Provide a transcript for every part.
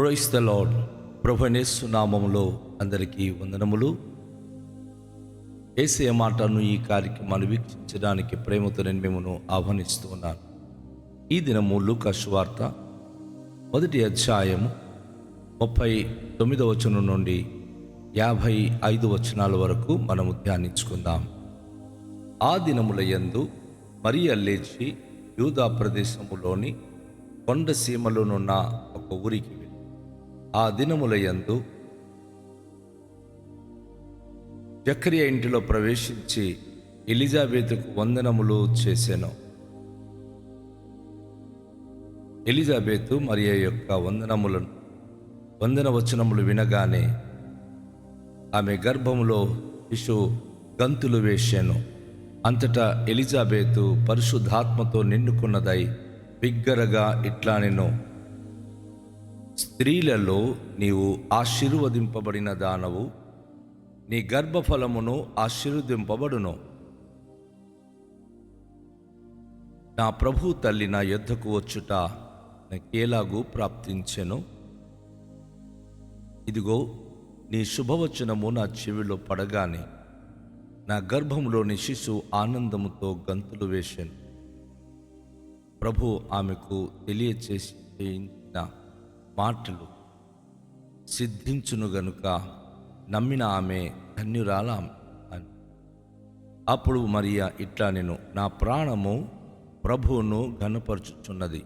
Praise the lord. ప్రభువైన యేసు నామములో అందరికీ వందనములు. యేసయ్య మాటను ఈ కార్యక్రమాన్ని వీక్షించడానికి ప్రేమతో నేను మిమ్మల్ని ఆహ్వానిస్తూ ఉన్నాను. ఈ దినము లూకా సువార్త 1వ అధ్యాయము 39వ వచనం నుండి 55 వచనాల వరకు మనము ధ్యానించుకుందాం. ఆ దినముల యందు మరియ లేచి యూదా ప్రదేశములోని కొండ సీమలోనున్న ఒక ఊరికి వెళ్ళి, ఆ దినముల యందు జకరియా ఇంటిలో ప్రవేశించి ఎలిజాబెతుకు వందనములు చేసెను. ఎలిజాబెతు మరియ యొక్క వందన వచనములు వినగానే ఆమె గర్భములో శిశువు గంతులు వేసెను. అంతటా ఎలిజాబెతు పరిశుద్ధాత్మతో నిండుకున్నదై బిగ్గరగా ఇట్లా నేను, స్త్రీలలో నీవు ఆశీర్వదింపబడిన దానవు, నీ గర్భఫలమును ఆశీర్వదింపబడును. నా ప్రభు తల్లి నా యొద్దకు వచ్చుట నాకేలాగూ ప్రాప్తించెను. ఇదిగో నీ శుభవచనము నా చెవిలో పడగానే నా గర్భంలోని శిశువు ఆనందముతో గంతులు వేసెను. ప్రభు ఆమెకు తెలియచేసి చేయించిన మాటలు సిద్ధించును గనుక నమ్మిన ఆమె ధన్యురాల అని. అప్పుడు మరియా ఇట్లా నేను, నా ప్రాణము ప్రభువును ఘనపరచుచున్నది.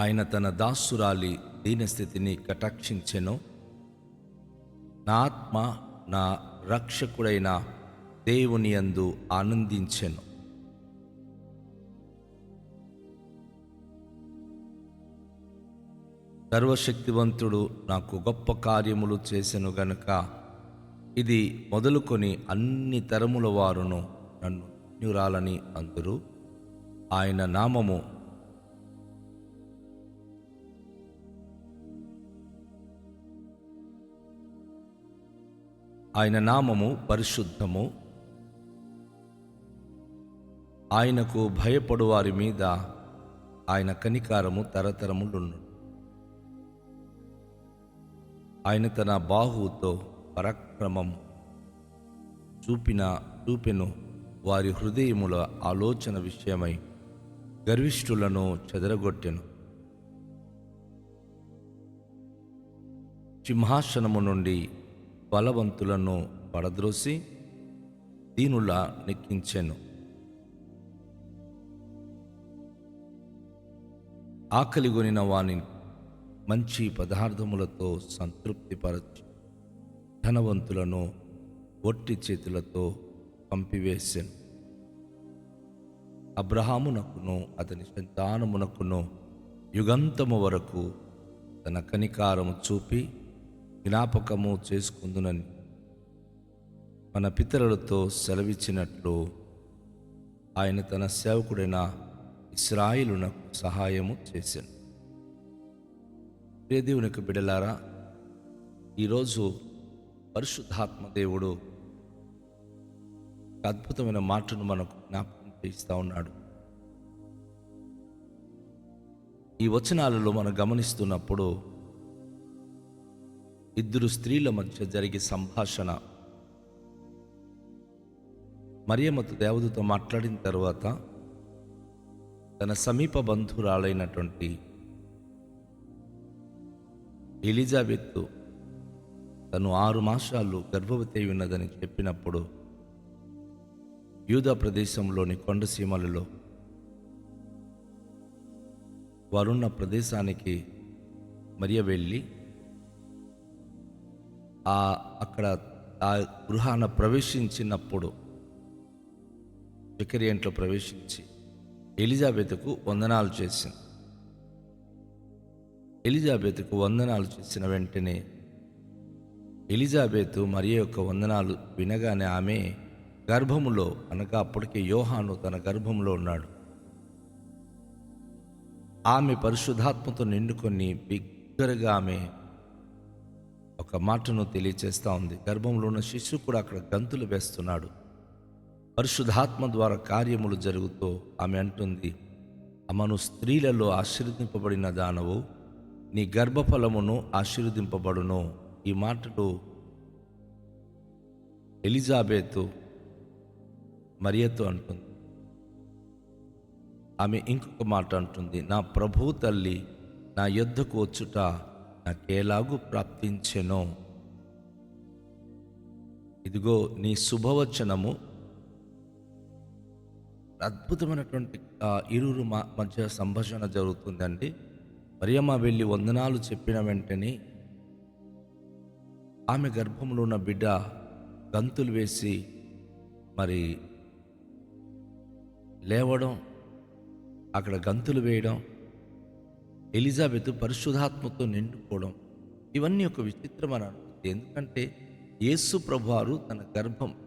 ఆయన తన దాసురాలి దీనస్థితిని కటాక్షించెను. నా ఆత్మ నా రక్షకుడైన దేవుని యందు ఆనందించెను. సర్వశక్తివంతుడు నాకు గొప్ప కార్యములు చేసెను గనుక ఇది మొదలుకొని అన్ని తరముల వారును నన్ను ధన్యురాలని అందురు. ఆయన నామము పరిశుద్ధము. ఆయనకు భయపడు వారి మీద ఆయన కనికారము తరతరములును. ఆయన తన బాహువుతో పరాక్రమము చూపెను. వారి హృదయముల ఆలోచన విషయమై గర్విష్ఠులను చెదరగొట్టెను. సింహాసనము నుండి బలవంతులను పడద్రోసి దీనుల నెక్కించెను. ఆకలిగొనిన వాని మంచి పదార్థములతో సంతృప్తిపరచి ధనవంతులను ఒట్టి చేతులతో పంపివేసెను. అబ్రహామునకును అతని సంతానమునకును యుగంతము వరకు తన కనికారము చూపి జ్ఞాపకము చేసుకుందునని మన పితరులతో సెలవిచ్చినట్లు ఆయన తన సేవకుడైన ఇశ్రాయేలునకు సహాయము చేసెను. దేవునికి బిడ్డలారా, ఈరోజు పరిశుద్ధాత్మ దేవుడు అద్భుతమైన మాటను మనకు జ్ఞాపకం చేస్తూ ఉన్నాడు. ఈ వచనాలలో మనం గమనిస్తున్నప్పుడు ఇద్దరు స్త్రీల మధ్య జరిగే సంభాషణ. మరియమ్మతో దేవదూత మాట్లాడిన తర్వాత తన సమీప బంధురాలైనటువంటి ఎలిజాబెత్ తను 6 మాసాలు గర్భవతి ఉన్నదని చెప్పినప్పుడు యూదా ప్రదేశంలోని కొండసీమలలో వారున్న ప్రదేశానికి మరియ వెళ్ళి అక్కడ ఆ గృహాన ప్రవేశించినప్పుడు జకరియా ఇంట్లో ప్రవేశించి ఎలిజాబెతుకు వందనాలు చేసింది. ఎలిజాబెతుకు వందనాలు చేసిన వెంటనే ఎలిజాబెతు మరియ యొక్క వందనాలు వినగానే ఆమె గర్భములో, అనగా అప్పటికే యోహాను తన గర్భంలో ఉన్నాడు, ఆమె పరిశుద్ధాత్మతో నిండుకొని బిగ్గరగా ఆమె ఒక మాటను తెలియచేస్తూ ఉంది. గర్భంలో ఉన్న శిశువు కూడా అక్కడ గంతులు వేస్తున్నాడు. పరిశుద్ధాత్మ ద్వారా కార్యములు జరుగుతూ ఆమె అంటుంది, అమ్మను స్త్రీలలో ఆశీర్వదింపబడిన దానవు, నీ గర్భఫలమును ఆశీర్వదింపబడును. ఈ మాటలు ఎలిజాబెతు మరియతో అంటుంది. ఆమె ఇంకొక మాట అంటుంది, నా ప్రభు తల్లి నా యొద్దకు వచ్చుట నాకేలాగూ ప్రాప్తించెనో. ఇదిగో నీ శుభవచనము. అద్భుతమైనటువంటి ఇరువురు మధ్య సంభాషణ జరుగుతుందండి. మరియమ్మ వెళ్ళి వందనాలు చెప్పిన వెంటనే ఆమె గర్భంలో ఉన్న బిడ్డ గంతులు వేసి మరి లేవడం, అక్కడ గంతులు వేయడం, ఎలిజాబెత్ పరిశుద్ధాత్మతో నిండుకోవడం, ఇవన్నీ ఒక విచిత్రమైన అనుభూతి. ఎందుకంటే యేసు ప్రభువారు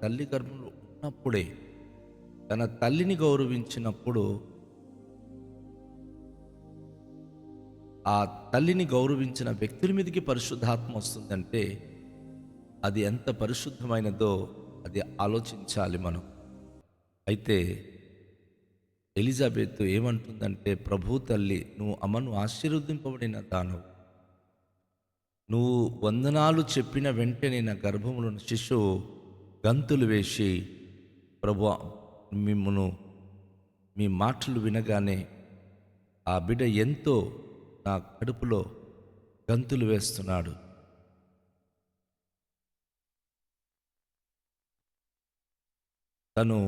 తల్లి గర్భంలో ఉన్నప్పుడే, తన తల్లిని గౌరవించినప్పుడు, ఆ తల్లిని గౌరవించిన వ్యక్తుల మీదకి పరిశుద్ధాత్మ వస్తుందంటే అది ఎంత పరిశుద్ధమైనదో అది ఆలోచించాలి మనం. అయితే ఎలిజాబెత్ ఏమంటుందంటే, ప్రభు తల్లి నువ్వు అమ్మను ఆశీర్వదింపబడిన దానవు, నువ్వు వందనాలు చెప్పిన వెంటనే నా గర్భంలో శిశువు గంతులు వేసి ప్రభు మిమ్మును మీ మాటలు వినగానే ఆ బిడ్డ ఎంతో నా కడుపులో గంతులు వేస్తున్నాడు. తను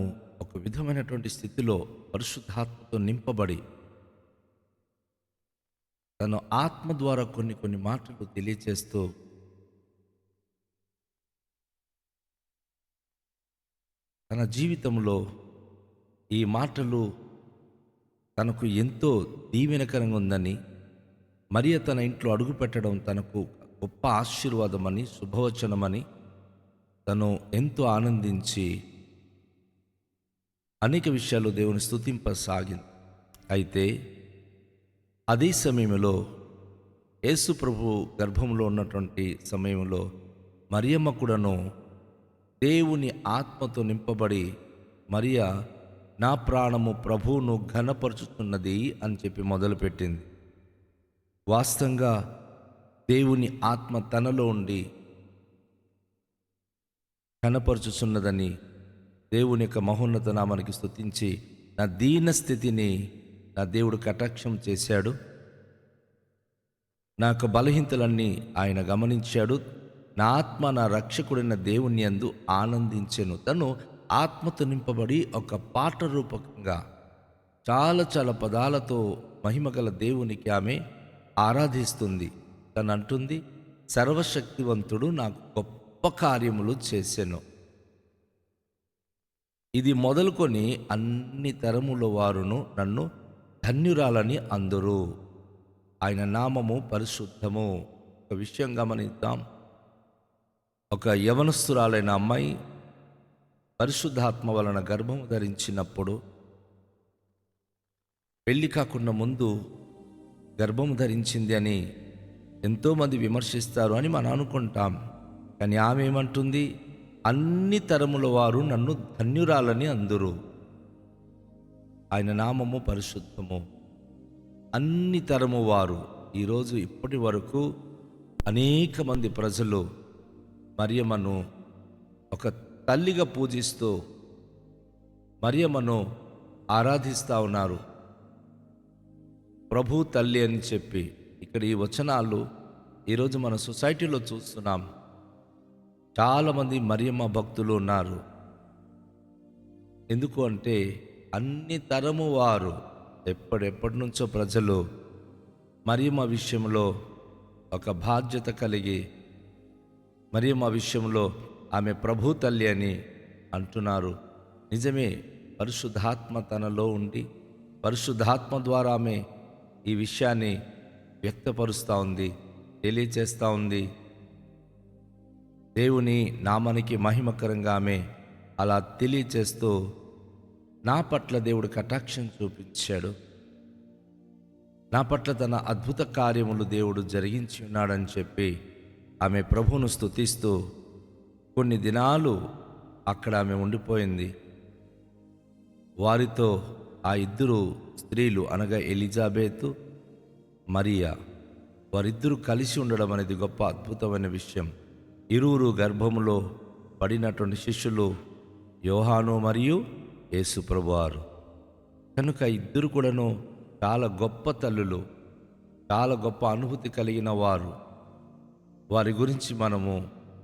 ఒక విధమైనటువంటి స్థితిలో పరిశుద్ధాత్మతో నింపబడి తను ఆత్మ ద్వారా కొన్ని మాటలు తెలియజేస్తూ తన జీవితంలో ఈ మాటలు తనకు ఎంతో దీవెనకరంగా ఉందని, మరియ తన ఇంట్లో అడుగుపెట్టడం తనకు గొప్ప ఆశీర్వాదమని, శుభవచనమని తను ఎంతో ఆనందించి అనేక విషయాలు దేవుని స్తుతింపసాగింది. అయితే అదే సమయంలో యేసు ప్రభు గర్భంలో ఉన్నటువంటి సమయంలో మరియమ్మ కూడాను దేవుని ఆత్మతో నింపబడి, మరియ నా ప్రాణము ప్రభువును ఘనపరుచుతున్నది అని చెప్పి మొదలుపెట్టింది. వాస్తవంగా దేవుని ఆత్మ తనలో ఉండి ఘనపరుచుచున్నదని దేవుని యొక్క మహోన్నత నామానికి స్తుతించి, నా దీన స్థితిని నా దేవుడు కటాక్షం చేశాడు, నా యొక్క బలహీనతలన్నీ ఆయన గమనించాడు, నా ఆత్మ నా రక్షకుడైన దేవుని యందు ఆనందించెను. తను ఆత్మతో నింపబడి ఒక పాట రూపకంగా చాలా పదాలతో మహిమగల దేవునికి ఆమె ఆరాధిస్తుంది. తను అంటుంది, సర్వశక్తివంతుడు నాకు గొప్ప కార్యములు చేసెను. ఇది మొదలుకొని అన్ని తరముల వారును నన్ను ధన్యురాలని అందురు. ఆయన నామము పరిశుద్ధము. ఒక విషయం గమనిద్దాం. ఒక యవనస్తురాలైన అమ్మాయి పరిశుద్ధాత్మ వలన గర్భము ధరించినప్పుడు, పెళ్లి కాకుండా ముందు గర్భము ధరించింది అని ఎంతోమంది విమర్శిస్తారు అని మనం అనుకుంటాం. కానీ ఆమె ఏమంటుంది, అన్ని తరముల వారు నన్ను ధన్యురాలని అందురు. ఆయన నామము పరిశుద్ధము. అన్ని తరము వారు. ఈరోజు ఇప్పటి వరకు అనేక మంది ప్రజలు మరియమ్మను ఒక తల్లిగా పూజిస్తూ మరియమ్మను ఆరాధిస్తూ ఉన్నారు, ప్రభు తల్లి అని చెప్పి. ఇక్కడ ఈ వచనాలు ఈరోజు మన సొసైటీలో చూస్తున్నాం. చాలామంది మరియమ్మ భక్తులు ఉన్నారు. ఎందుకు అంటే అన్ని తరము వారు, ఎప్పటి నుంచో ప్రజలు మరియమ్మ విషయంలో ఒక బాధ్యత కలిగి, మరియమ్మ విషయంలో ఆమె ప్రభు తల్లి అని అంటున్నారు. నిజమే, పరిశుద్ధాత్మ తనలో ఉండి పరిశుద్ధాత్మ ద్వారా ఆమె ఈ విషయాన్ని వ్యక్తపరుస్తూ ఉంది, తెలియచేస్తూ ఉంది. దేవుని నామానికి మహిమకరంగా ఆమె అలా తెలియచేస్తూ, నా పట్ల దేవుడు కటాక్షం చూపించాడు, నా పట్ల తన అద్భుత కార్యములు దేవుడు జరిగించి ఉన్నాడని చెప్పి ఆమె ప్రభువును స్తుతిస్తూ కొన్ని దినాలు అక్కడ ఆమె ఉండిపోయింది. వారితో ఆ ఇద్దరు స్త్రీలు అనగా ఎలిజాబెతు, మరియా వారిద్దరూ కలిసి ఉండడం అనేది గొప్ప అద్భుతమైన విషయం. ఇరువురు గర్భములో పడినటువంటి శిష్యులు యోహాను మరియు యేసు ప్రభువారు. కనుక ఇద్దరు కూడాను చాలా గొప్ప తల్లులు, చాలా గొప్ప అనుభూతి కలిగిన వారు. వారి గురించి మనము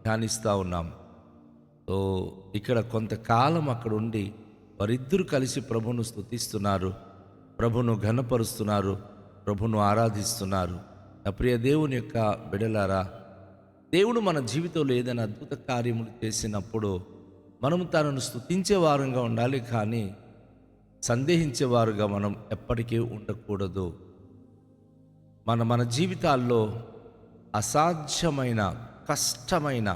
ధ్యానిస్తూ ఉన్నాం. సో ఇక్కడ కొంతకాలం అక్కడ ఉండి వారిద్దరూ కలిసి ప్రభును స్తుతిస్తున్నారు, ప్రభును ఘనపరుస్తున్నారు, ప్రభును ఆరాధిస్తున్నారు. నా ప్రియ దేవుని యొక్క బిడలారా, దేవుడు మన జీవితంలో ఏదైనా అద్భుత కార్యములు చేసినప్పుడు మనం తనను స్తుతించే వారంగా ఉండాలి, కానీ సందేహించేవారుగా మనం ఎప్పటికీ ఉండకూడదు. మన జీవితాల్లో అసాధ్యమైన, కష్టమైన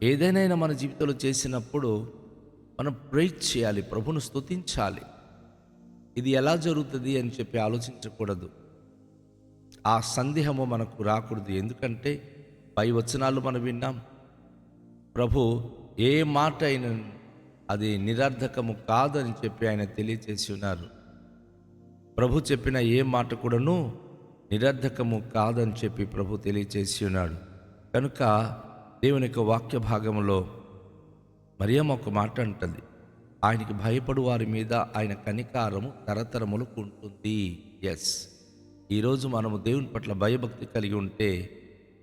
ఏదైనా మన జీవితంలో చేసినప్పుడు మనం ప్రైజ్ చేయాలి, ప్రభును స్తుతించాలి. ఇది ఎలా జరుగుతుంది అని చెప్పి ఆలోచించకూడదు. ఆ సందేహము మనకు రాకూడదు. ఎందుకంటే పై వచనాలు మనం విన్నాం, ప్రభు ఏ మాట అయినా అది నిరర్ధకము కాదని చెప్పి ఆయన తెలియచేసి ఉన్నారు. ప్రభు చెప్పిన ఏ మాట కూడాను నిరర్ధకము కాదని చెప్పి ప్రభు తెలియచేసి ఉన్నాడు. కనుక దేవుని యొక్క వాక్య భాగంలో మరియమ్మ ఒక మాట అంటుంది, ఆయనకి భయపడు వారి మీద ఆయన కనికారము తరతరములకు ఉంటుంది. ఎస్, ఈరోజు మనము దేవుని పట్ల భయభక్తి కలిగి ఉంటే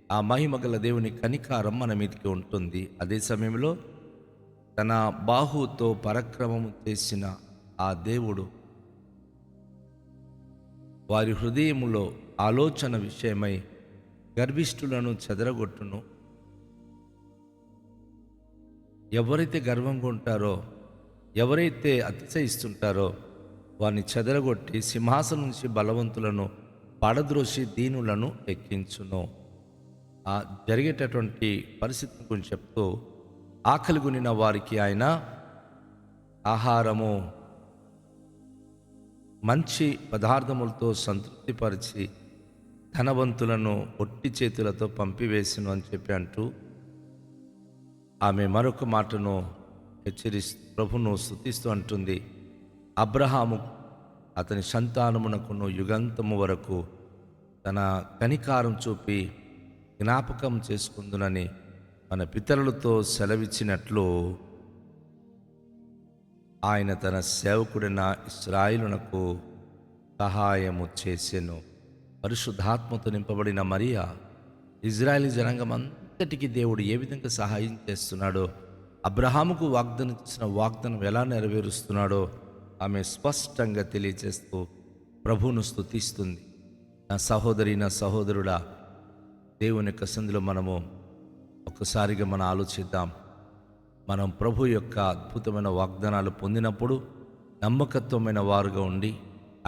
ఆ మహిమ గల దేవుని కనికారం మన మీదకి ఉంటుంది. అదే సమయంలో తన బాహుతో పరాక్రమము చేసిన ఆ దేవుడు వారి హృదయములో ఆలోచన విషయమై గర్విష్ఠులను చెదరగొట్టును. ఎవరైతే గర్వంగా ఉంటారో, ఎవరైతే అతిశయిస్తుంటారో వారిని చెదరగొట్టి సింహాసనం నుంచి బలవంతులను పడద్రోసి దీనులను ఎక్కించును. ఆ జరిగేటటువంటి పరిస్థితి గురించి చెప్తూ, ఆకలి కొనిన వారికి ఆయన ఆహారము మంచి పదార్థములతో సంతృప్తిపరిచి ధనవంతులను ఒట్టి చేతులతో పంపివేసును అని చెప్పి అంటూ ఆమె మరొక మాటను హెచ్చరిస్తూ ప్రభును స్తుతిస్తూ అంటుంది, అబ్రహాము అతని సంతానమునకును యుగంతము వరకు తన కనికారం చూపి జ్ఞాపకం చేసుకుందునని మన పితరులతో సెలవిచ్చినట్లు ఆయన తన సేవకుడైన ఇశ్రాయేలునకు సహాయము చేసెను. పరిశుద్ధాత్మతో నింపబడిన మరియా ఇజ్రాయేలీ జనాంగం అంతటికి దేవుడు ఏ విధంగా సహాయం చేస్తున్నాడో, అబ్రహాముకు వాగ్దానం చేసిన వాగ్దానం ఎలా నెరవేరుస్తున్నాడో ఆమె స్పష్టంగా తెలియజేస్తూ ప్రభువును స్తుతిస్తుంది. నా సహోదరి, నా సహోదరుడా, దేవుని యొక్క సన్నిధిలో మనము ఒక్కసారిగా మనం ఆలోచిద్దాం. మనం ప్రభు యొక్క అద్భుతమైన వాగ్దానాలు పొందినప్పుడు నమ్మకత్వమైన వారుగా ఉండి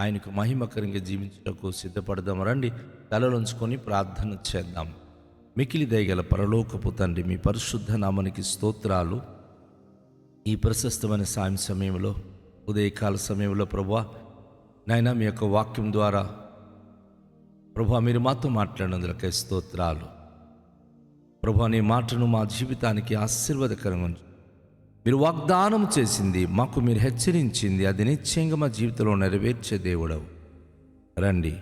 ఆయనకు మహిమకరంగా జీవించుటకు సిద్ధపడదాం. రండి, తలలోంచుకొని ప్రార్థన చేద్దాం. మికిలి దయగల పరలోకపు తండ్రి, మీ పరిశుద్ధ నామానికి స్తోత్రాలు. ఈ ప్రశస్తమైన సాయం సమయంలో, ఉదయకాల సమయంలో ప్రభువా నాయనా, మీ యొక్క వాక్యం ద్వారా ప్రభువా మీరు మాతో మాట్లాడినందులకే స్తోత్రాలు. ప్రభువా నీ మాటను మా జీవితానికి ఆశీర్వాదకరంగా ఉంచు. మీరు వాగ్దానం చేసింది మాకు మీరు హెచ్చరించింది అది నిశ్చయంగా మా జీవితంలో నెరవేర్చే దేవుడవు. రండి,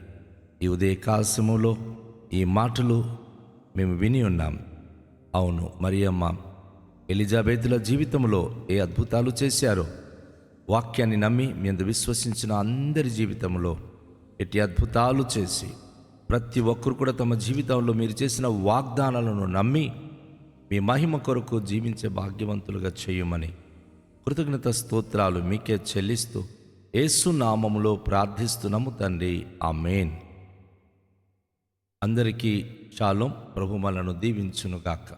ఈ ఉదయకాల సమయంలో ఈ మాటలు మేము విని ఉన్నాం. అవును, మరియమ్మ ఎలిజబెతుల జీవితంలో ఏ అద్భుతాలు చేశారో, వాక్యాన్ని నమ్మి మీ అందు విశ్వసించిన అందరి జీవితంలో ఎట్టి అద్భుతాలు చేసి ప్రతి ఒక్కరు కూడా తమ జీవితంలో మీరు చేసిన వాగ్దానాలను నమ్మి మీ మహిమ కొరకు జీవించే భాగ్యవంతులుగా చేయమని కృతజ్ఞత స్తోత్రాలు మీకే చెల్లిస్తూ యేసు నామములో ప్రార్థిస్తున్నాము తండ్రి, ఆమేన్. అందరికీ షాలోం. ప్రభు మనను దీవించునుగాక.